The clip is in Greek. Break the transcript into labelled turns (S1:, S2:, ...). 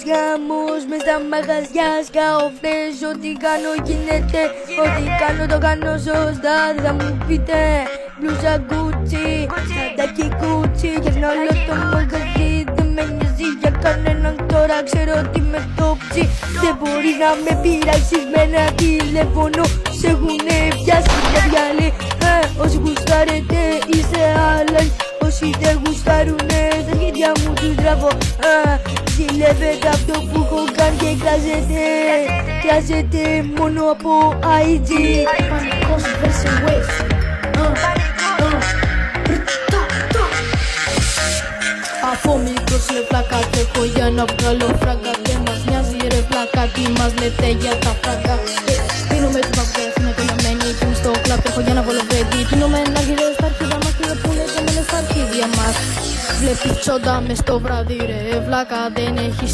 S1: γάμος μες στα μαγαζιά, σκάω φρες. Ό,τι κάνω γίνεται, ό,τι κάνω το κάνω σωστά. Δεν θα μου πείτε μπλούζα Gucci, σαντάκι Gucci. Γυρνώ όλο το μαγαζί, δεν με νοιάζει για κανέναν τώρα. Ξέρω ότι με κόψει, δεν μπορεί να με πειράξεις με ένα τηλέφωνο. Σε έχουνε πιάσει για διάλε. Όσοι γουστάρετε είστε άλλοι, όσοι δεν γουστάρουνε στα χέρια μου τους τραβώ. Ζηλεύετε αυτό που έχω κάνει και κράζετε μόνο από IG.
S2: Πανικός version wave. Από μικρός είναι πλάκα και έχω για να βγάλω φράγκα. Δεν μας νοιάζει ρε πλάκα, τι μας λέτε για τα φράγκα. Πίνουμε τις παγκές, είναι τελειωμένοι και είμαι στο κλαπ και έχω για να βολω βρέντι. Πίνουμε ένα γύρω στα αρχίδια μας και που λέτε μένες στα αρχίδια μας. Βλέπεις τσόντα μες στο βράδυ ρε βλάκα, δεν έχεις